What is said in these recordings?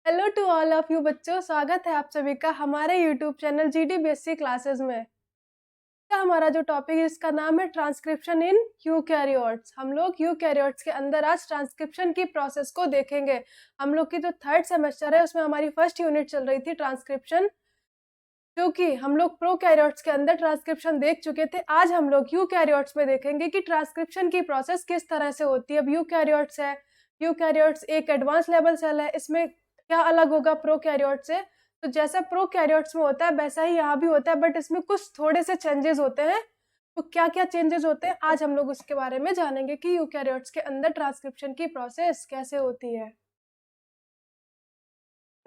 Hello to all of you बच्चों, स्वागत है आप सभी का हमारे YouTube channel GD basic classes में। का हमारा जो टॉपिक है इसका नाम है ट्रांसक्रिप्शन इन यूकैरियोट्स। हम लोग यूकैरियोट्स के अंदर आज ट्रांसक्रिप्शन की प्रोसेस को देखेंगे। हम लोग की जो थर्ड सेमेस्टर है उसमें हमारी फर्स्ट यूनिट चल रही थी ट्रांसक्रिप्शन, क्योंकि हम लोग प्रोकैरियोट्स के अंदर ट्रांसक्रिप्शन देख चुके थे। आज हम लोग यूकैरियोट्स में देखेंगे कि ट्रांसक्रिप्शन की प्रोसेस किस तरह से होती है। अब यूकैरियोट्स है, यूकैरियोट्स एक एडवांस लेवल सेल है, इसमें क्या अलग होगा प्रोकैरियोट से? तो जैसा प्रोकैरियोट्स में होता है वैसा ही यहाँ भी होता है, बट इसमें कुछ थोड़े से चेंजेस होते हैं। तो क्या क्या चेंजेस होते हैं आज हम लोग उसके बारे में जानेंगे कि यूकैरियोट्स के अंदर ट्रांसक्रिप्शन की प्रोसेस कैसे होती है।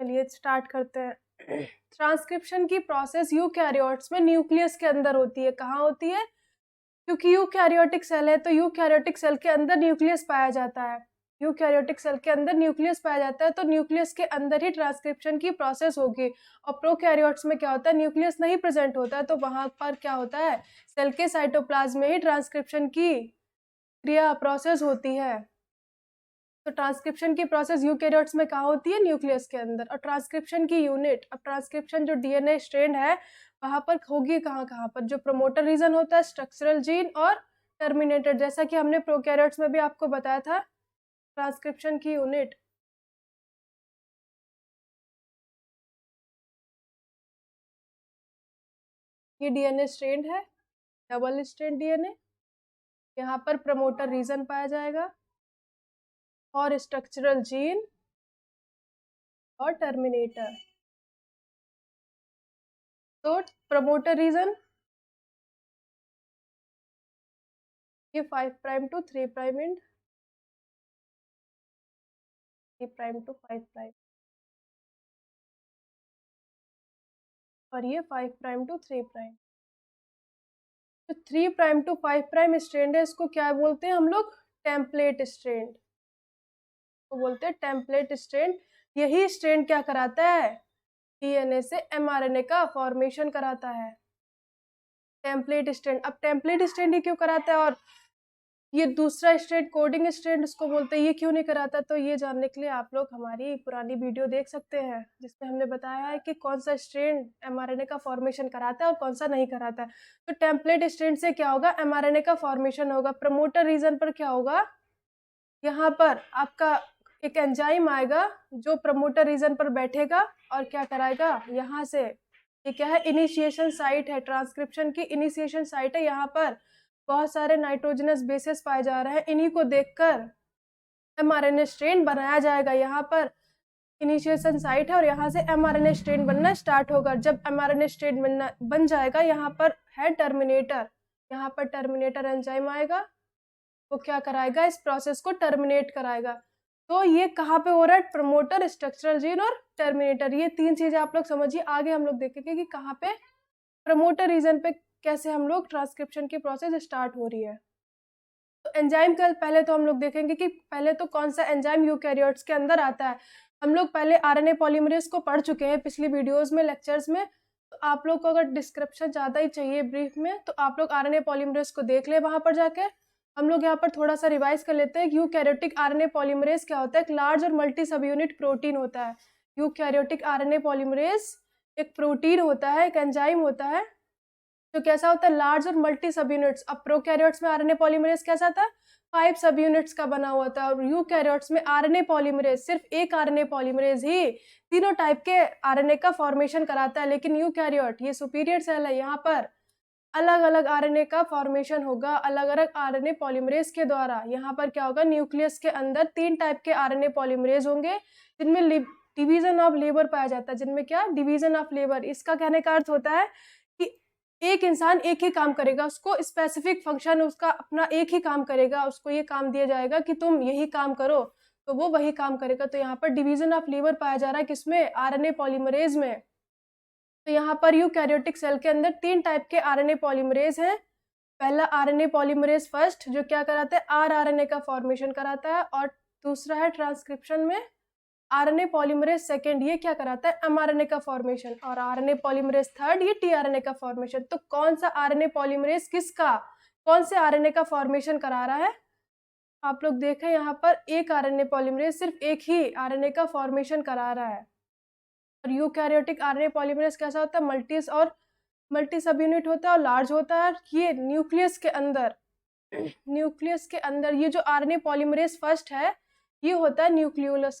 चलिए स्टार्ट करते हैं। ट्रांसक्रिप्शन की प्रोसेस यूकैरियोट्स में न्यूक्लियस के अंदर होती है। कहाँ होती है? क्योंकि यूकैरियोटिक सेल है तो यूकैरियोटिक सेल के अंदर न्यूक्लियस पाया जाता है। यूकैरियोटिक सेल के अंदर न्यूक्लियस पाया जाता है तो न्यूक्लियस के अंदर ही ट्रांसक्रिप्शन की प्रोसेस होगी। और प्रोकैरियोट्स में क्या होता है, न्यूक्लियस नहीं प्रेजेंट होता है, तो वहां पर क्या होता है, सेल के साइटोप्लाज्म में ही ट्रांसक्रिप्शन की क्रिया प्रोसेस होती है। तो ट्रांसक्रिप्शन की प्रोसेस यूकैरियोट्स में कहाँ होती है? न्यूक्लियस के अंदर। और ट्रांसक्रिप्शन की यूनिट, अब ट्रांसक्रिप्शन जो डीएनए स्ट्रैंड है वहां पर होगी कहाँ कहाँ पर? जो प्रमोटर रीजन होता है, स्ट्रक्चरल जीन और टर्मिनेटर, जैसा कि हमने प्रोकैरियोट्स में भी आपको बताया था। ट्रांसक्रिप्शन की यूनिट ये डीएनए स्ट्रैंड है, डबल स्ट्रैंड डीएनए। यहाँ पर प्रमोटर रीजन पाया जाएगा और स्ट्रक्चरल जीन और टर्मिनेटर। तो प्रमोटर रीजन ये 5 prime to 3 prime and 3 prime to 5 prime, और ये 5 प्राइम टू 3 प्राइम। तो 3 प्राइम टू 5 प्राइम स्ट्रैंड है, इसको क्या बोलते हैं हम लोग? टेम्पलेट स्ट्रैंड को बोलते हैं, टेम्पलेट स्ट्रैंड। यही स्ट्रैंड क्या कराता है? डीएनए से एमआरएनए का फॉर्मेशन कराता है। Template strand. अब टेम्पलेट स्ट्रैंड ही क्यों कराता है, और ये दूसरा स्ट्रैंड कोडिंग स्ट्रैंड इसको बोलते हैं, ये क्यों नहीं कराता? तो ये जानने के लिए आप लोग हमारी पुरानी वीडियो देख सकते हैं जिसमें हमने बताया है कि कौन सा स्ट्रैंड एमआरएनए का फॉर्मेशन कराता है और कौन सा नहीं कराता है। तो टेम्पलेट स्ट्रैंड से क्या होगा? एमआरएनए का फॉर्मेशन होगा। प्रमोटर रीजन पर क्या होगा? यहाँ पर आपका एक एंजाइम आएगा जो प्रमोटर रीजन पर बैठेगा और क्या कराएगा, यहाँ से, ये क्या है, इनिशिएशन साइट है, ट्रांसक्रिप्शन की इनिशिएशन साइट है। यहाँ पर बहुत सारे नाइट्रोजनस बेसेस पाए जा रहे हैं, इन्हीं को देखकर एमआरएनए स्ट्रैंड बनाया जाएगा। यहाँ पर इनिशिएशन साइट है और यहाँ से एमआरएनए स्ट्रैंड बनना स्टार्ट होगा। जब एमआरएनए स्ट्रैंड बन जाएगा, यहाँ पर है टर्मिनेटर, यहाँ पर टर्मिनेटर एंजाइम आएगा, वो क्या कराएगा, इस प्रोसेस को टर्मिनेट कराएगा। तो ये कहाँ पे हो रहा है? प्रमोटर, स्ट्रक्चरल जीन और टर्मिनेटर, ये तीन चीजें आप लोग समझिए। आगे हम लोग देखेंगे कि कहाँ पे प्रमोटर रीजन पे कैसे हम लोग ट्रांसक्रिप्शन की प्रोसेस स्टार्ट हो रही है। तो एंजाइम का पहले तो हम लोग देखेंगे कि पहले तो कौन सा एंजाइम यूकैरियोट्स के अंदर आता है। हम लोग पहले आरएनए पॉलीमरेज को पढ़ चुके हैं पिछली वीडियोस में, लेक्चर्स में। तो आप लोग को अगर डिस्क्रिप्शन ज़्यादा ही चाहिए ब्रीफ में, तो आप लोग आरएनए पॉलीमरेज को देख ले वहाँ पर जाके। हम लोग यहाँ पर थोड़ा सा रिवाइज कर लेते हैं। यूकैरियोटिक आरएनए पॉलीमरेज क्या होता है? एक लार्ज और मल्टी सब यूनिट प्रोटीन होता है। यूकैरियोटिक आरएनए पॉलीमरेज एक प्रोटीन होता है, एक एंजाइम होता है जो कैसा होता है? लार्ज और मल्टी सब यूनिट्स। अब प्रोकैरियोट्स में आरएनए पॉलीमरेज कैसा था? 5 सब यूनिट्स का बना हुआ था। और यूकैरियोट्स में आरएनए पॉलीमरेज, सिर्फ एक आरएनए पॉलीमरेज ही तीनों टाइप के आरएनए का फॉर्मेशन कराता है। लेकिन यूकैरियोट ये सुपीरियर सेल है, यहाँ पर अलग अलग आरएनए का फॉर्मेशन होगा, अलग अलग आरएनए पॉलीमरेज के द्वारा। यहाँ पर क्या होगा? न्यूक्लियस के अंदर 3 टाइप के आरएनए पॉलीमरेज होंगे जिनमें डिवीजन ऑफ लेबर पाया जाता है। जिनमें क्या? Division of labour. इसका कहने का अर्थ होता है कि एक इंसान एक ही काम करेगा, उसको स्पेसिफिक फंक्शन, उसका अपना एक ही काम करेगा, उसको ये काम दिया जाएगा कि तुम यही काम करो, तो वो वही काम करेगा। तो यहाँ पर डिवीजन ऑफ लेबर पाया जा रहा है किसमें? आरएनए पॉलीमरेज में। तो यहाँ पर यूकैरियोटिक सेल के अंदर 3 टाइप के आरएनए पॉलीमरेज हैं। पहला आरएनए पॉलीमरेज फर्स्ट, जो क्या कराता है? आरएनए का फॉर्मेशन कराता है। और दूसरा है ट्रांसक्रिप्शन में आरएनए पॉलीमरेज सेकेंड, ये क्या कराता है? एमआरएनए का फॉर्मेशन। और आरएनए पॉलीमरेज थर्ड, ये टीआरएनए का फॉर्मेशन। तो कौन सा आरएनए पॉलीमरेज किसका, कौन से आरएनए का फॉर्मेशन करा रहा है? आप लोग देखें यहाँ पर एक आरएनए पॉलीमरेज सिर्फ एक ही आरएनए का फॉर्मेशन करा रहा है, और यूकैरियोटिक आरएनए पॉलीमरेज कैसा होता है, मल्टी सब यूनिट होता है और लार्ज होता है। ये न्यूक्लियस के अंदर ये जो आरएनए पॉलीमरेज फर्स्ट है ये होता है न्यूक्लियोलस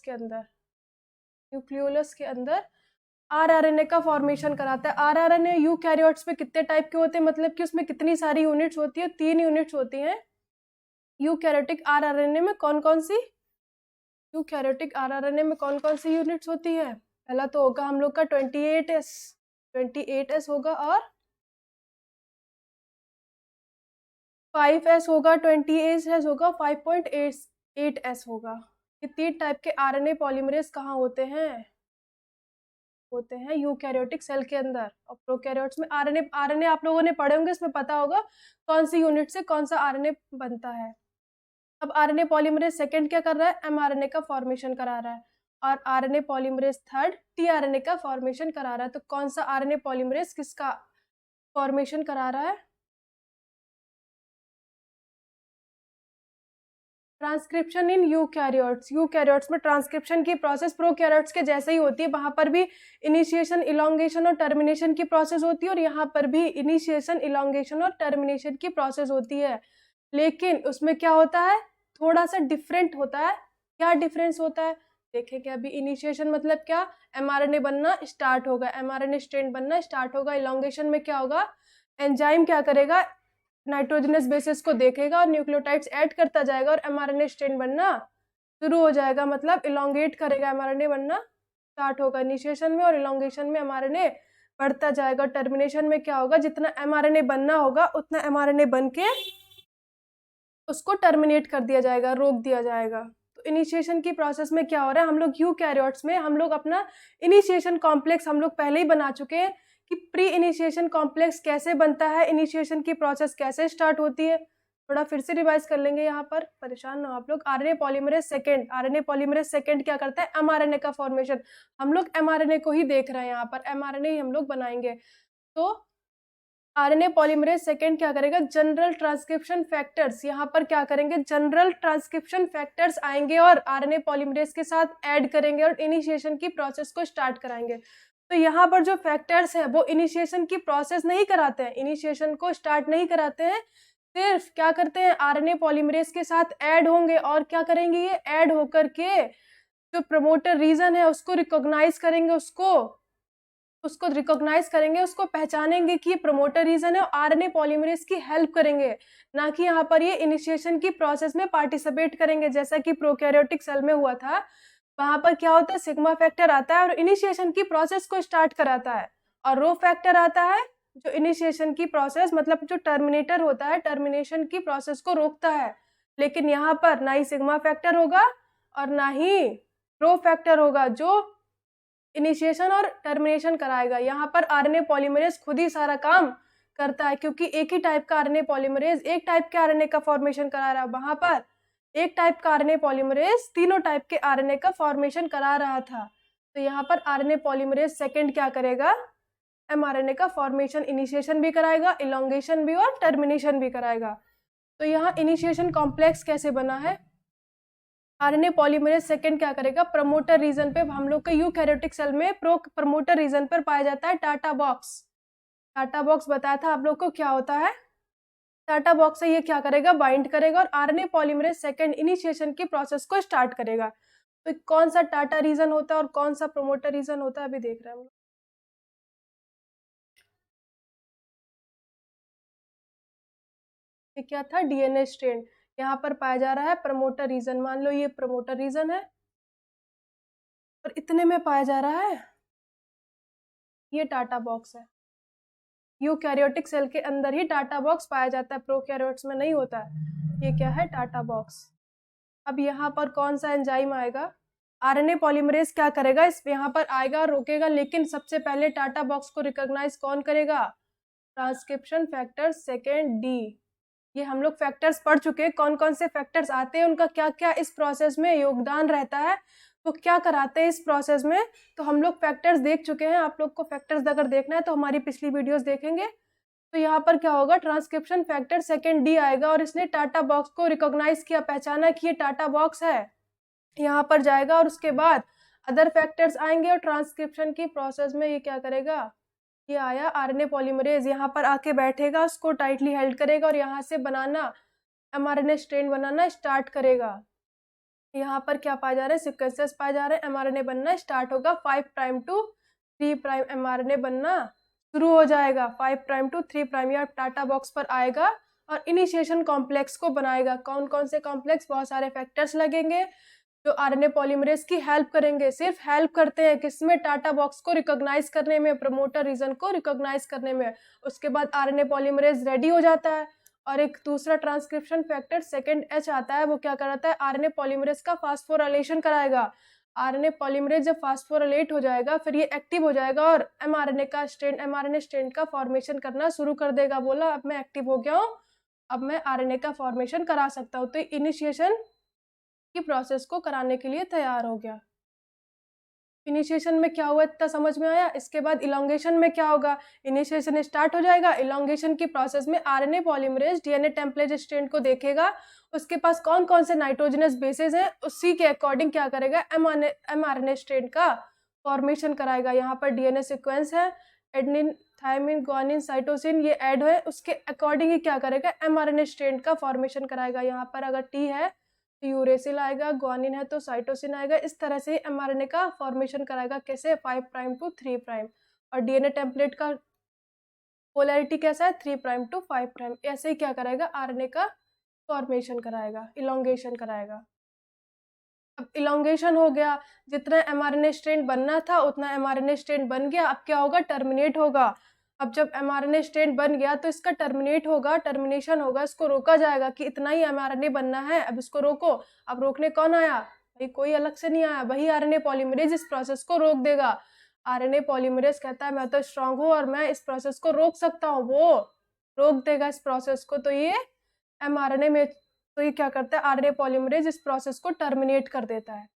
के अंदर आरआरएनए का फॉर्मेशन कराता है। आरआरएनए यूकैरियोट्स में कितने टाइप के होते हैं, मतलब कि उसमें कितनी सारी यूनिट्स होती है, 3 यूनिट्स होती हैं। यूकैरियोटिक आरआरएनए में कौन कौन सी यूनिट्स होती है? पहला तो होगा हम लोग का 28S होगा, और 5S होगा, 20S होगा, 5.8S होगा। ये 3 टाइप के आरएनए पॉलीमरेज कहाँ होते हैं यूकैरियोटिक सेल के अंदर। और प्रोकैरियोट्स में आरएनए आप लोगों ने पढ़े होंगे, इसमें पता होगा कौन सी यूनिट से कौन सा आरएनए बनता है। अब आरएनए पॉलीमरेज सेकंड क्या कर रहा है, एमआरएनए का फॉर्मेशन करा रहा है, और आरएनए पॉलीमरेज थर्ड टीआरएनए का फॉर्मेशन करा रहा है। तो कौन सा आरएनए पॉलीमरेज किसका फॉर्मेशन करा रहा है? ट्रांसक्रिप्शन इन यूकैरियोट्स में ट्रांसक्रिप्शन की प्रोसेस प्रोकैरियोट्स के जैसे ही होती है। वहां पर भी इनिशिएशन, इलोंगेशन और टर्मिनेशन की प्रोसेस होती है, और यहाँ पर भी इनिशिएशन, इलोंगेशन और टर्मिनेशन की प्रोसेस होती है। लेकिन उसमें क्या होता है, थोड़ा सा डिफरेंट होता है। क्या डिफरेंस होता है देखेंगे अभी। इनिशिएशन मतलब क्या, एमआरएनए बनना स्टार्ट होगा, एमआरएनए स्ट्रैंड बनना स्टार्ट होगा। इलोंगेशन में क्या होगा, एंजाइम क्या करेगा, नाइट्रोजनस बेसिस को देखेगा और न्यूक्लियोटाइड्स ऐड करता जाएगा और एमआरएनए स्ट्रैंड बनना शुरू हो जाएगा, मतलब इलोंगेट करेगा, एमआरएनए बनना स्टार्ट होगा इनिशिएशन में, और इलोंगेशन में एमआरएनए बढ़ता जाएगा। टर्मिनेशन में क्या होगा, जितना एमआरएनए बनना होगा उतना एमआरएनए बन के उसको टर्मिनेट कर दिया जाएगा, रोक दिया जाएगा। तो इनिशिएशन की प्रोसेस में क्या हो रहा है, हम लोग यूकैरियोट्स में हम लोग अपना इनिशिएशन कॉम्प्लेक्स हम लोग पहले ही बना चुके हैं कि प्री इनिशिएशन कॉम्प्लेक्स कैसे बनता है, इनिशिएशन की प्रोसेस कैसे स्टार्ट होती है। थोड़ा फिर से रिवाइज कर लेंगे यहाँ पर, परेशान ना आप लोग। आरएनए पॉलीमरेज सेकंड क्या करता है, एमआरएनए का फॉर्मेशन। हम लोग एमआरएनए को ही देख रहे हैं यहाँ पर, एमआरएनए ही हम लोग बनाएंगे। तो आरएनए पॉलीमरेज सेकंड क्या करेगा, जनरल ट्रांसक्रिप्शन फैक्टर्स, यहाँ पर क्या करेंगे, जनरल ट्रांसक्रिप्शन फैक्टर्स आएंगे और आरएनए पॉलीमरेज के साथ ऐड करेंगे और इनिशिएशन की प्रोसेस को स्टार्ट कराएंगे। तो यहाँ पर जो फैक्टर्स हैं वो इनिशिएशन की प्रोसेस नहीं कराते हैं, इनिशिएशन को स्टार्ट नहीं कराते हैं, सिर्फ क्या करते हैं, आरएनए पॉलीमरेज के साथ ऐड होंगे और क्या करेंगे, ये ऐड होकर के जो प्रमोटर रीजन है उसको रिकॉग्नाइज करेंगे, उसको पहचानेंगे कि ये प्रमोटर रीजन है, और आरएनए पॉलीमरेज की हेल्प करेंगे, ना कि यहाँ पर ये इनिशिएशन की प्रोसेस में पार्टिसिपेट करेंगे। जैसा कि प्रोकैरियोटिक सेल में हुआ था, वहां पर क्या होता है, सिग्मा फैक्टर आता है और इनिशिएशन की प्रोसेस को स्टार्ट कराता है, और रो फैक्टर आता है जो इनिशिएशन की प्रोसेस, मतलब जो टर्मिनेटर होता है, टर्मिनेशन की प्रोसेस को रोकता है। लेकिन यहाँ पर ना ही सिग्मा फैक्टर होगा और ना ही रो फैक्टर होगा जो इनिशिएशन और टर्मिनेशन कराएगा। यहाँ पर आरएनए पॉलीमरेज खुद ही सारा काम करता है, क्योंकि एक ही टाइप का आरएनए पॉलीमरेज एक टाइप के आरएनए का फॉर्मेशन करा रहा है, वहां पर एक टाइप का आरएनए पॉलीमरेज तीनों टाइप के आरएनए का फॉर्मेशन करा रहा था। तो यहाँ पर आरएनए पॉलीमरेज सेकंड क्या करेगा, एमआरएनए का फॉर्मेशन, इनिशिएशन भी कराएगा, इलोंगेशन भी और टर्मिनेशन भी कराएगा। तो यहाँ इनिशिएशन कॉम्प्लेक्स कैसे बना है, आरएनए पॉलीमरेज सेकंड क्या करेगा, प्रमोटर रीजन पे, हम लोग के यूकैरियोटिक सेल में प्रमोटर रीजन पर पाया जाता है टाटा बॉक्स बताया था आप लोग को क्या होता है। टाटा बॉक्स से ये क्या करेगा, बाइंड करेगा, और आरएनए पॉलीमरेज सेकंड इनिशिएशन की प्रोसेस को स्टार्ट करेगा। तो कौन सा टाटा रीजन होता है और कौन सा प्रमोटर रीजन होता है, अभी देख रहे हैं हम लोग। ये क्या था, डीएनए स्ट्रैंड, यहाँ पर पाया जा रहा है प्रमोटर रीजन। मान लो ये प्रमोटर रीजन है और इतने में पाया जा रहा है, ये टाटा बॉक्स है। यूकैरियोटिक सेल के अंदर ही टाटा बॉक्स पाया जाता है, प्रोकैरियोट्स में नहीं होता है। ये क्या है, टाटा बॉक्स। अब यहाँ पर कौन सा एंजाइम आएगा, आरएनए पॉलीमरेज क्या करेगा, इस यहाँ पर आएगा और रोकेगा, लेकिन सबसे पहले टाटा बॉक्स को रिकॉग्नाइज कौन करेगा, ट्रांसक्रिप्शन फैक्टर सेकेंड डी। ये हम लोग फैक्टर्स पढ़ चुके हैं, कौन कौन से फैक्टर्स आते हैं, उनका क्या क्या इस प्रोसेस में योगदान रहता है, वो क्या कराते हैं इस प्रोसेस में। तो हम लोग फैक्टर्स देख चुके हैं, आप लोग को फैक्टर्स अगर देखना है तो हमारी पिछली वीडियोस देखेंगे, तो यहाँ पर क्या होगा, ट्रांसक्रिप्शन फैक्टर सेकेंड डी आएगा और इसने टाटा बॉक्स को रिकॉग्नाइज किया, पहचाना कि ये टाटा बॉक्स है, यहाँ पर जाएगा और उसके बाद अदर फैक्टर्स आएंगे और ट्रांसक्रिप्शन की प्रोसेस में ये क्या करेगा, ये आया आरएनए पॉलीमरेज, यहाँ पर आके बैठेगा, उसको टाइटली हेल्ड करेगा और यहाँ से बनाना एमआरएनए स्ट्रेन बनाना स्टार्ट करेगा। यहाँ पर क्या पाया जा रहा है, सीक्वेंसेस पाए जा रहे हैं, एमआरएनए बनना स्टार्ट होगा, 5 प्राइम टू 3 प्राइम एमआरएनए बनना शुरू हो जाएगा, 5 प्राइम टू 3 प्राइम या टाटा बॉक्स पर आएगा और इनिशिएशन कॉम्प्लेक्स को बनाएगा। कौन कौन से कॉम्प्लेक्स, बहुत सारे फैक्टर्स लगेंगे जो आरएनए पॉलीमरेज की हेल्प करेंगे, सिर्फ हेल्प करते हैं किसमें, टाटा बॉक्स को रिकॉग्नाइज करने में, प्रमोटर रीजन को रिकॉग्नाइज करने में। उसके बाद आरएनए पॉलीमरेज रेडी हो जाता है और एक दूसरा ट्रांसक्रिप्शन फैक्टर सेकेंड एच आता है, वो क्या कराता है, आरएनए पॉलीमरेज का फास्फोराइलेशन कराएगा। आरएनए पॉलीमरेज जब फास्फोराइलेट हो जाएगा फिर ये एक्टिव हो जाएगा और एमआरएनए स्ट्रैंड का फॉर्मेशन करना शुरू कर देगा। बोला अब मैं एक्टिव हो गया हूँ, अब मैं आरएनए का फॉर्मेशन करा सकता हूँ, तो इनिशिएशन की प्रोसेस को कराने के लिए तैयार हो गया। इनिशिएशन में क्या हुआ इतना समझ में आया। इसके बाद इलोंगेशन में क्या होगा, इनिशिएशन स्टार्ट हो जाएगा, इलोंगेशन की प्रोसेस में RNA polymerase DNA template strand को देखेगा, उसके पास कौन कौन से नाइट्रोजनस बेसेस हैं, उसी के अकॉर्डिंग क्या करेगा, एमआरएनए स्ट्रैंड का फॉर्मेशन कराएगा। यहाँ पर डीएनए सीक्वेंस है, एडेनिन थायमिन ग्वानिन साइटोसिन ये ऐड है, उसके अकॉर्डिंग ही क्या करेगा, एमआरएनए स्ट्रैंड का फॉर्मेशन कराएगा। यहाँ पर अगर टी है तो यूरेसिल आएगा, ग्वानिन है तो साइटोसिन आएगा, इस तरह से एमआरएनए का फॉर्मेशन कराएगा। कैसे, 5 प्राइम टू 3 प्राइम, और डीएनए टेम्पलेट का पोलैरिटी कैसा है, 3 प्राइम टू 5 प्राइम। ऐसे ही क्या कराएगा, आरएनए का फॉर्मेशन कराएगा, इलोंगेशन कराएगा। अब इलोंगेशन हो गया, जितना एमआरएनए स्ट्रैंड बनना था उतना एमआरएनए स्ट्रैंड बन गया। अब क्या होगा, टर्मिनेट होगा। अब जब एमआरएनए स्ट्रैंड बन गया तो इसका टर्मिनेट होगा, टर्मिनेशन होगा, इसको रोका जाएगा कि इतना ही एमआरएनए बनना है, अब इसको रोको। अब रोकने कौन आया भाई, कोई अलग से नहीं आया, वही आरएनए पॉलीमरेज इस प्रोसेस को रोक देगा। आरएनए पॉलीमरेज कहता है मैं तो स्ट्रांग हूँ और मैं इस प्रोसेस को रोक सकता हूँ, वो रोक देगा इस प्रोसेस को। तो ये एमआरएनए में तो ये क्या करता है, आरएनए पॉलीमरेज इस प्रोसेस को टर्मिनेट कर देता है।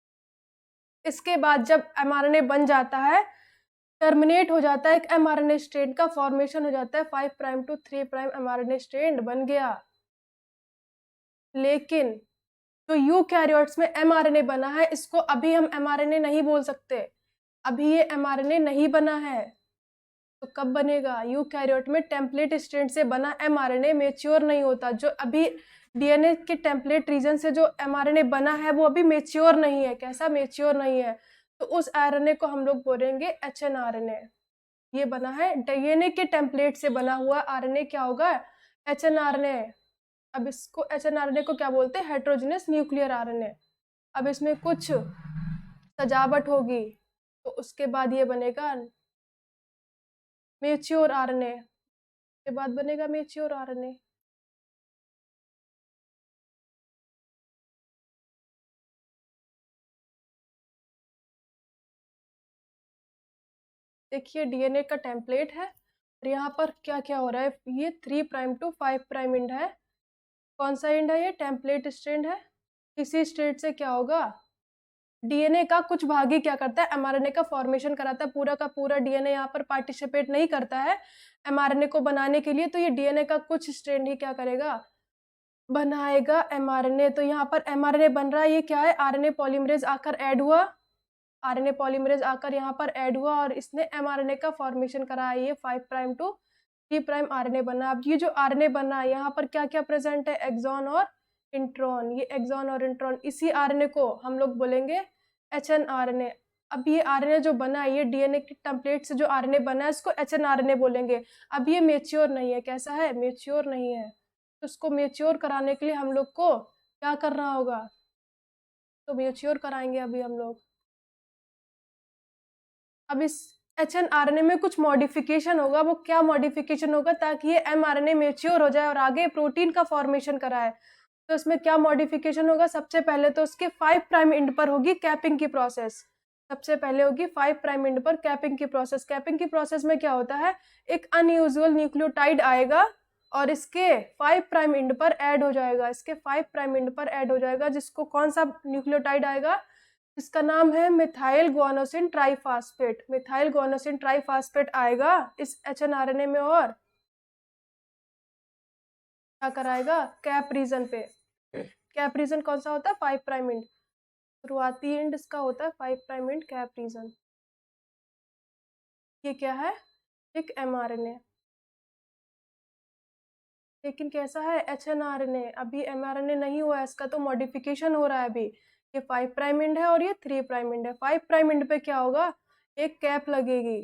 इसके बाद जब एमआरएनए बन जाता है, टर्मिनेट हो जाता है, एक एमआरएनए स्ट्रैंड का फॉर्मेशन हो जाता है, 5 prime to 3 prime mRNA strand बन गया। लेकिन जो यूकैरियोट्स में एमआरएनए बना है, इसको अभी हम एमआरएनए नहीं बोल सकते, अभी ये एमआरएनए नहीं बना है। तो कब बनेगा, यूकैरियोट में टेम्पलेट स्ट्रैंड से बना एमआरएनए मैच्योर नहीं होता। जो अभी डीएनए के टेम्पलेट रीजन से जो एमआरएनए बना है वो अभी मैच्योर नहीं है। कैसा, मैच्योर नहीं है, तो उस आरएनए को हम लोग बोलेंगे एचएनआरएनए। ये बना है डीएनए के टेम्पलेट से बना हुआ आरएनए, क्या होगा, एचएनआरएनए। अब इसको एचएनआरएनए को क्या बोलते हैं, हेटेरोजेनस न्यूक्लियर आरएनए। अब इसमें कुछ सजावट होगी तो उसके बाद ये बनेगा मैच्योर आरएनए, के बाद बनेगा मैच्योर आरएनए। देखिए डीएनए का टेम्पलेट है और यहाँ पर क्या क्या हो रहा है, ये 3 प्राइम टू 5 प्राइम एंड है। कौन सा एंड है, ये टेम्पलेट स्ट्रैंड है। इसी स्ट्रैंड से क्या होगा, डीएनए का कुछ भाग ही क्या करता है, एमआरएनए का फॉर्मेशन कराता है। पूरा का पूरा डीएनए यहाँ पर पार्टिसिपेट नहीं करता है एमआरएनए को बनाने के लिए, तो ये डीएनए का कुछ स्ट्रैंड ही क्या करेगा, बनाएगा एमआरएनए। तो यहाँ पर एमआरएनए बन रहा है, ये क्या है, आरएनए पॉलीमरेज आकर ऐड हुआ, आरएनए पॉलीमरेज आकर यहाँ पर ऐड हुआ और इसने एमआरएनए का फॉर्मेशन कराया। ये 5 प्राइम टू 3 प्राइम आरएनए बना। अब ये जो आरएनए बना है यहाँ पर क्या क्या प्रेजेंट है, एक्सॉन और इंट्रॉन। ये एक्सॉन और इंट्रॉन, इसी आरएनए को हम लोग बोलेंगे एचएनआरएनए। अब ये आरएनए जो बना है, ये डीएनए के टेम्पलेट से जो आरएनए बना है इसको एचएनआरएनए बोलेंगे। अब ये मैच्योर नहीं है, कैसा है, मैच्योर नहीं है। तो उसको मैच्योर कराने के लिए हम लोग को क्या करना होगा, तो मैच्योर कराएंगे अभी हम लोग। अब इस एचएनआरएनए में कुछ मॉडिफिकेशन होगा, वो क्या मॉडिफिकेशन होगा, ताकि ये एमआरएनए मैच्योर हो जाए और आगे प्रोटीन का फॉर्मेशन कराए। तो इसमें क्या मॉडिफिकेशन होगा, सबसे पहले तो उसके 5 प्राइम एंड पर होगी कैपिंग की प्रोसेस। सबसे पहले होगी 5 प्राइम एंड पर कैपिंग की प्रोसेस। कैपिंग की प्रोसेस में क्या होता है, एक अनयूजुअल न्यूक्लियोटाइड आएगा और इसके 5 प्राइम एंड पर ऐड हो जाएगा, इसके 5 प्राइम एंड पर ऐड हो जाएगा, जिसको कौन सा न्यूक्लियोटाइड आएगा, इसका नाम है methyl guanosine triphosphate. Methyl guanosine triphosphate आएगा इस एचएनआरएनए में और क्या कराएगा, कैप रीजन पे। कैप रीजन कौन सा होता है, 5 प्राइम एंड, शुरुआती एंड इसका होता है 5 प्राइम एंड कैप रीजन। ये क्या है, एक mRNA, लेकिन कैसा है, HNRNA। अभी mRNA नहीं हुआ है, इसका तो मॉडिफिकेशन हो रहा है अभी। ये 5 प्राइम एंड है और ये 3 प्राइम एंड है। 5 प्राइम एंड पे क्या होगा, एक कैप लगेगी।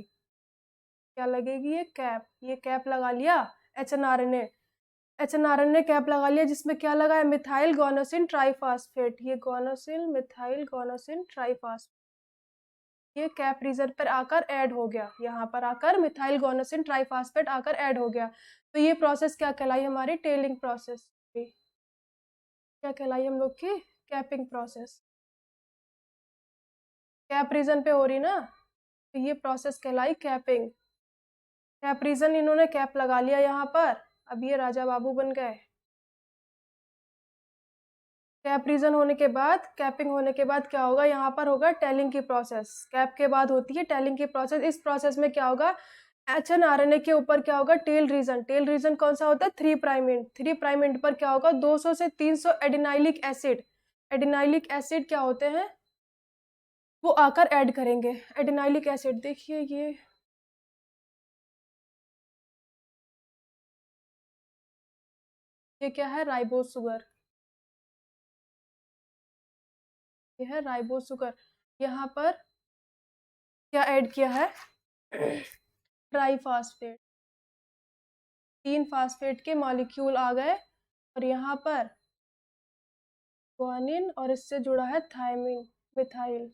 क्या लगेगी, एक कैप। ये कैप लगा लिया HNRNA, HNRNA कैप लगा लिया, जिसमें क्या लगा है, मिथाइल गोनोसिन ट्राइफॉस्फेट। ये गोनोसिल मिथाइल गोनोसिन ट्राइफॉस्फेट, ये कैप रीजन पर आकर ऐड हो गया। यहाँ पर आकर मिथाइल गोनोसिन ट्राइफॉस्फेट आकर ऐड हो गया। तो ये प्रोसेस क्या कहलाई, हमारी टेलिंग प्रोसेस। क्या कहलाई हम लोग की, कैपिंग प्रोसेस। कैप रीजन पे हो रही ना, तो ये प्रोसेस कहलाई कैपिंग। कैप रीजन, इन्होंने कैप लगा लिया यहाँ पर, अब ये राजा बाबू बन गए। कैप रीजन होने के बाद, कैपिंग होने के बाद क्या होगा, यहाँ पर होगा टेलिंग की प्रोसेस। कैप के बाद होती है टेलिंग की प्रोसेस। इस प्रोसेस में क्या होगा, HNRNA के ऊपर क्या होगा, टेल रीजन। टेल रीजन कौन सा होता है, 3 प्राइम एंड। 3 प्राइम एंड पर क्या होगा, 200 से 300 एडिनाइलिक एसिड। एडिनाइलिक एसिड क्या होते हैं, वो आकर ऐड करेंगे। एडिनाइलिक एसिड देखिए, ये क्या है, राइबोस शुगर। ये है राइबोस शुगर। यहाँ पर क्या ऐड किया है, ट्राइफॉस्फेट। 3 फास्फेट के मॉलिक्यूल आ गए, और यहाँ पर ग्वानिन और इससे जुड़ा है थायमिन, मिथाइल।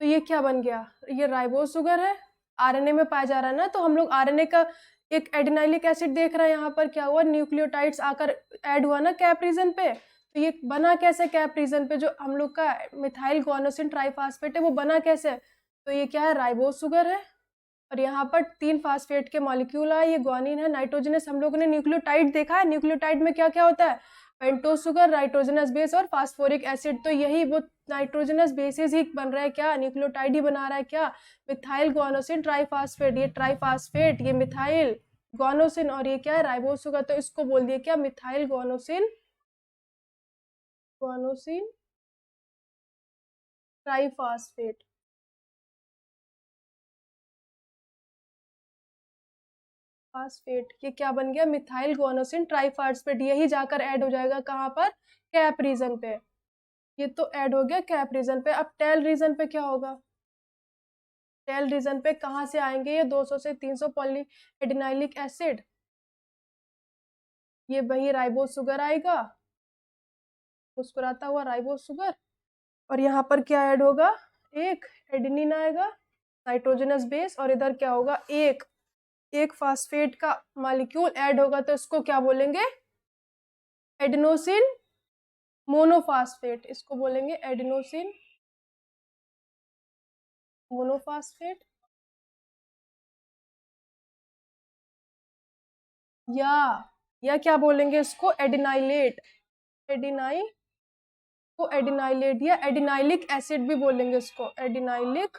तो ये क्या बन गया, ये राइबोस शुगर है, आरएनए में पाया जा रहा है ना। तो हम लोग आरएनए का एक एडिनाइलिक एसिड देख रहे हैं, यहाँ पर क्या हुआ, न्यूक्लियोटाइड्स आकर ऐड हुआ ना कैप रीजन पे। तो ये बना कैसे कैप रीजन पे, जो हम लोग का मिथाइल गुआनोसिन ट्राइफॉस्फेट है, वो बना कैसे। तो ये क्या है, राइबोस शुगर है, और यहाँ पर 3 फास्फेट के मॉलिक्यूल आए, ये ग्वानिन है, नाइट्रोजनस। हम लोगों ने न्यूक्लियोटाइड देखा है, न्यूक्लियोटाइड में क्या क्या होता है, पेंटोस शुगर, नाइट्रोजनस बेस और फास्फोरिक एसिड। तो यही वो नाइट्रोजनस बेसिस ही बन रहा है, क्या न्यूक्लियोटाइड ही बना रहा है, क्या मिथाइल गुआनोसिन ट्राइफॉस्फेट। ये ट्राइफॉस्फेट, ये मिथाइल गुआनोसिन, और ये क्या है, राइबोस शुगर। तो इसको बोल दिया क्या, methyl guanosine, guanosine triphosphate. Phosphate, ये क्या बन गया, मिथाइल गुआनोसिन ट्राइफॉस्फेट। यही जाकर ऐड हो जाएगा कहाँ पर, कैप रीजन पे। ये तो ऐड हो गया कैप रीजन पे। अब टेल रीजन पे क्या होगा, टेल रीजन पे कहाँ से आएंगे ये 200 से 300 पॉली एडिनाइलिक एसिड। ये वही राइबोस शुगर आएगा, मुस्कुराता हुआ राइबोस शुगर, और यहाँ पर क्या ऐड होगा, एक एडेनिन आएगा, नाइट्रोजनस बेस, और इधर क्या होगा, एक फास्फेट का मॉलिक्यूल ऐड होगा। तो इसको क्या बोलेंगे, एडेनोसिन मोनोफास्फेट। इसको बोलेंगे एडेनोसिन मोनोफास्फेट, या क्या बोलेंगे इसको, एडिनाइलेट। एडिनाई को एडिनाइलेट या एडिनाइलिक एसिड भी बोलेंगे इसको, एडिनाइलिक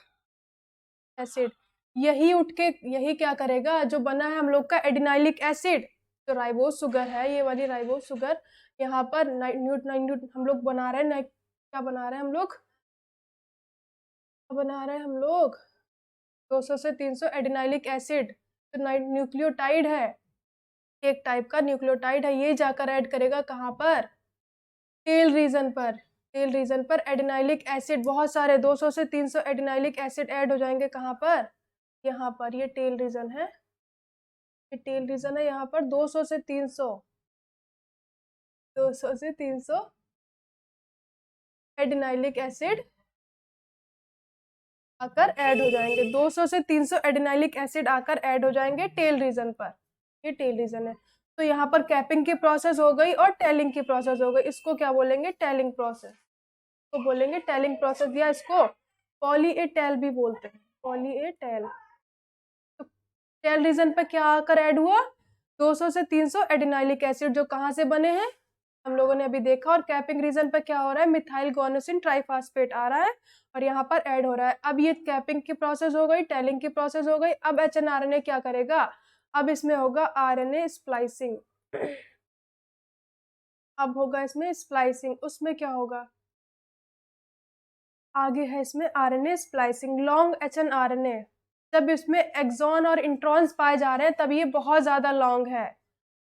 एसिड। यही उठ के यही क्या करेगा, जो बना है हम लोग का एडिनाइलिक एसिड, जो राइबोस शुगर है, ये वाली राइबोस शुगर, यहाँ पर हम लोग बना रहे हैं, क्या बना रहे हैं हम लोग, बना रहे हैं हम लोग 200 से 300 एडिनाइलिक एसिड। तो न्यूक्लियोटाइड है, एक टाइप का न्यूक्लियोटाइड है, ये जाकर ऐड करेगा कहाँ पर, टेल रीजन पर। टेल रीजन पर एडिनाइलिक एसिड बहुत सारे 200 से 300 एडिनाइलिक एसिड ऐड हो जाएंगे कहाँ पर, यहाँ पर। ये टेल रीजन है, ये टेल रीजन है, यहाँ पर 200 से 300 एडिनाइलिक एसिड आकर ऐड हो जाएंगे। 200 से 300 एडिनाइलिक एसिड आकर ऐड हो जाएंगे टेल रीजन पर, ये टेल रीजन है। तो यहाँ पर कैपिंग की प्रोसेस हो गई और टेलिंग की प्रोसेस हो गई। इसको क्या बोलेंगे, टेलिंग प्रोसेस, तो बोलेंगे टेलिंग प्रोसेस, या इसको पॉली ए टेल भी बोलते हैं, पॉली ए टेल। तो टेल रीजन पर क्या आकर ऐड हुआ, 200 से 300 एडिनाइलिक एसिड, जो कहाँ से बने हैं, हम लोगों ने अभी देखा। और कैपिंग रीजन पर क्या हो रहा है, मिथाइल गुआनोसिन ट्राइफॉस्फेट आ रहा है और यहाँ पर ऐड हो रहा है। अब ये कैपिंग की प्रोसेस हो गई, टेलिंग की प्रोसेस हो गई। अब HNRNA क्या करेगा, अब इसमें होगा RNA स्प्लाइसिंग। अब होगा इसमें स्प्लाइसिंग, उसमें क्या होगा, आगे है इसमें RNA splicing, long HN RNA. जब इसमें एक्सॉन और इंट्रॉन्स पाए जा रहे हैं तब ये बहुत ज़्यादा लॉन्ग है,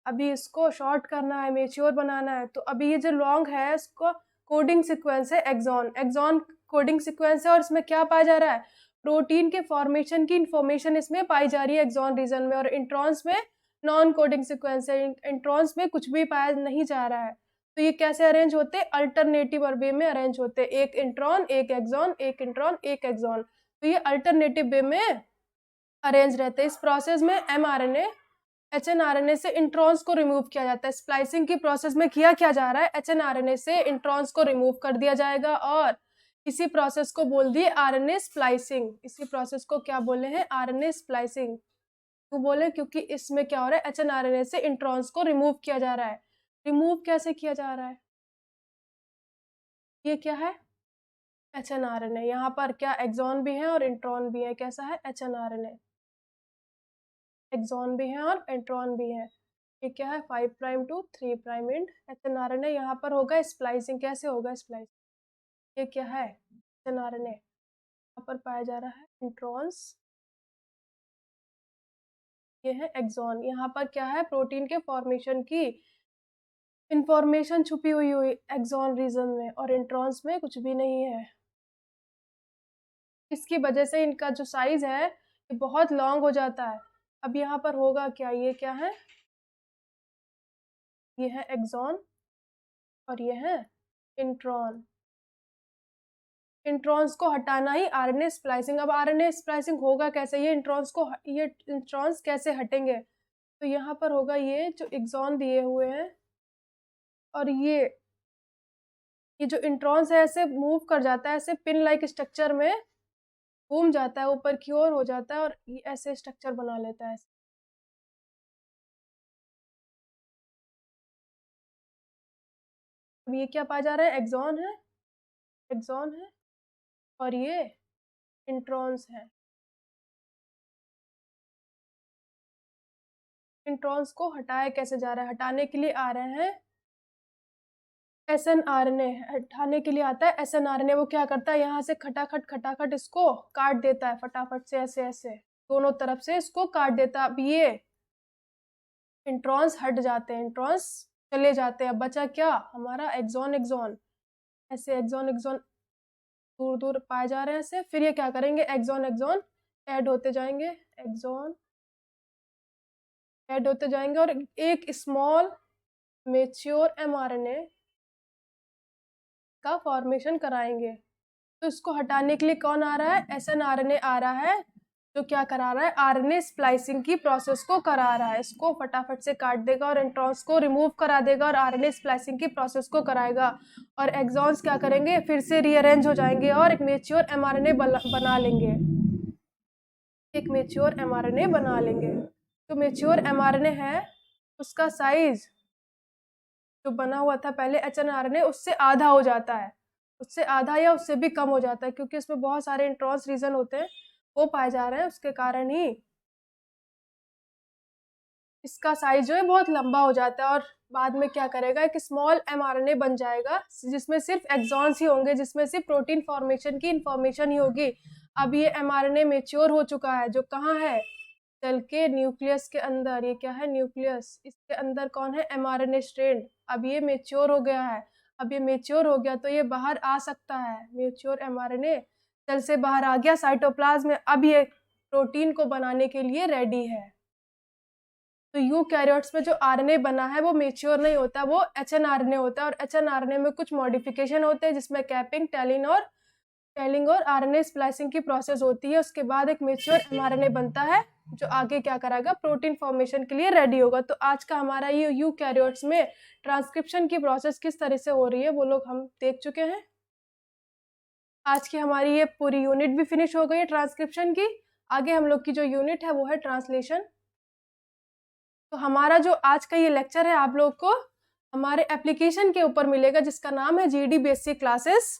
अभी इसको शॉर्ट करना है, मेच्योर बनाना है। तो अभी ये जो लॉन्ग है इसको कोडिंग सीक्वेंस है एक्सॉन, एक्सॉन कोडिंग सीक्वेंस है, और इसमें क्या पाया जा रहा है, प्रोटीन के फॉर्मेशन की इंफॉर्मेशन इसमें पाई जा रही है एक्सॉन रीजन में, और इंट्रॉन्स में नॉन कोडिंग सीक्वेंस है, इंट्रॉन्स में कुछ भी पाया नहीं जा रहा है। तो ये कैसे अरेंज होते हैं, अल्टरनेटिव वे में अरेंज होते हैं, एक इंट्रॉन एक एक्सॉन, एक इंट्रॉन एक एक्सॉन, तो ये अल्टरनेटिव वे में अरेंज रहते हैं। इस प्रोसेस में एमआरएनए एचएनआरएनए से इंट्रॉन्स को रिमूव किया जाता है। स्प्लाइसिंग की प्रोसेस में किया क्या जा रहा है, एचएनआरएनए से इंट्रॉन्स को रिमूव कर दिया जाएगा, और इसी प्रोसेस को बोल दिए आरएनए स्प्लाइसिंग। इसी प्रोसेस को क्या बोले हैं, आरएनए स्प्लाइसिंग। क्यों बोले, क्योंकि इसमें क्या हो रहा है, एचएनआरएनए से इंट्रॉन्स को रिमूव किया जा रहा है। रिमूव कैसे किया जा रहा है, ये क्या है, एचएनआरएनए। यहाँ पर क्या एक्सॉन भी है और इंट्रॉन भी है, कैसा है, एचएनआरएनए, एक्सॉन भी है और इंट्रॉन भी है। ये क्या है, 5 prime to 3 prime and hnRNA. यहाँ पर होगा स्प्लाइसिंग, कैसे होगा स्प्लाइसिंग, ये क्या है, एचएनआरएनए, यहाँ पर पाया जा रहा है इंट्रॉन्स, ये है एक्सॉन। यहाँ पर क्या है, प्रोटीन के फॉर्मेशन की इंफॉर्मेशन छुपी हुई हुई एक्सॉन रीजन में, और इंट्रॉन्स में कुछ भी नहीं है। इसकी वजह से इनका जो साइज है ये बहुत लॉन्ग हो जाता है। अब यहाँ पर होगा क्या, ये क्या है, ये है एक्सॉन और ये है इंट्रॉन। इंट्रॉन्स को हटाना ही आरएनए स्प्लाइसिंग। अब आरएनए स्प्लाइसिंग होगा कैसे, ये इंट्रॉन्स कैसे हटेंगे, तो यहाँ पर होगा ये जो एक्सॉन दिए हुए हैं, और ये जो इंट्रॉन्स है ऐसे मूव कर जाता है, ऐसे पिन लाइक स्ट्रक्चर में घूम जाता है, ऊपर की ओर हो जाता है, और ये ऐसे स्ट्रक्चर बना लेता है। अब ये क्या पाया जा रहा है, एक्सॉन है, एक्सॉन है, और ये इंट्रॉन्स है। इंट्रॉन्स को हटाया कैसे जा रहा है, हटाने के लिए आ रहे हैं एसएनआरएनए, हटाने के लिए आता है एसएनआरएनए। वो क्या करता है, यहाँ से खटाखट इसको काट देता है फटाफट से, ऐसे ऐसे दोनों तरफ से इसको काट देता है। अब ये इंट्रॉन्स हट जाते हैं, इंट्रॉन्स चले जाते हैं, अब बचा क्या हमारा एक्सॉन, एक्सॉन ऐसे एक्सॉन एक्सॉन दूर दूर पाए जा रहे हैं ऐसे। फिर ये क्या करेंगे, एक्सॉन एक्सॉन ऐड होते जाएंगे, एक्सॉन ऐड होते जाएंगे, और एक स्मॉल मेच्योर एमआरएनए का फॉर्मेशन कराएंगे। तो इसको हटाने के लिए कौन आ रहा है, एसएनआरएनए आ रहा है, जो क्या करा रहा है, आरएनए स्प्लाइसिंग की प्रोसेस को करा रहा है। इसको फटाफट से काट देगा और इंट्रॉन्स को रिमूव करा देगा, और आरएनए स्प्लाइसिंग की प्रोसेस को कराएगा, और एक्सॉन्स क्या करेंगे, फिर से रीअरेंज हो जाएंगे और एक मेच्योर एमआरएनए बना लेंगे, एक मेच्योर एमआरएनए बना लेंगे। तो मेच्योर एमआरएनए है, उसका साइज जो बना हुआ था पहले एचएनआरएनए उससे आधा हो जाता है, उससे आधा या उससे भी कम हो जाता है, क्योंकि इसमें बहुत सारे इंट्रॉन्स रीजन होते हैं वो पाए जा रहे हैं, उसके कारण ही इसका साइज जो है बहुत लंबा हो जाता है। और बाद में क्या करेगा, एक स्मॉल एमआरएनए बन जाएगा जिसमें सिर्फ एक्सॉन्स ही होंगे, जिसमें सिर्फ प्रोटीन फॉर्मेशन की इंफॉर्मेशन ही होगी। अब ये एमआरएनए मेच्योर हो चुका है, जो कहाँ है, सेल के न्यूक्लियस के अंदर। ये क्या है, न्यूक्लियस, इसके अंदर कौन है, एमआरएनए स्ट्रैंड। अब ये मेच्योर हो गया है, अब ये मेच्योर हो गया तो ये बाहर आ सकता है, मेच्योर एमआरएनए सेल से बाहर आ गया साइटोप्लाज्म में। अब ये प्रोटीन को बनाने के लिए रेडी है। तो यूकैरियोट्स में जो आरएनए बना है वो मेच्योर नहीं होता, वो एचएनआरएनए होता है, और एचएनआरएनए में कुछ मॉडिफिकेशन होते हैं जिसमें कैपिंग, टेलिंग और आरएनए स्प्लाइसिंग की प्रोसेस होती है। उसके बाद एक मेच्योर एमआरएनए बनता है जो आगे क्या कराएगा, प्रोटीन फॉर्मेशन के लिए रेडी होगा। तो आज का हमारा ये यूकैरियोट्स में ट्रांसक्रिप्शन की प्रोसेस किस तरह से हो रही है वो लोग हम देख चुके हैं। आज की हमारी ये पूरी यूनिट भी फिनिश हो गई है ट्रांसक्रिप्शन की। आगे हम लोग की जो यूनिट है वो है ट्रांसलेशन। तो हमारा जो आज का ये लेक्चर है आप लोग को हमारे एप्लीकेशन के ऊपर मिलेगा जिसका नाम है जीडी बेसिक क्लासेस।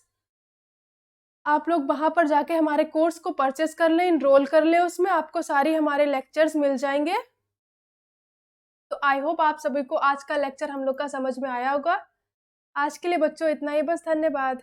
आप लोग वहाँ पर जाके हमारे कोर्स को परचेस कर लें, इनरोल कर लें, उसमें आपको सारी हमारे लेक्चर्स मिल जाएंगे। तो आई होप आप सभी को आज का लेक्चर हम लोग का समझ में आया होगा। आज के लिए बच्चों इतना ही बस, धन्यवाद।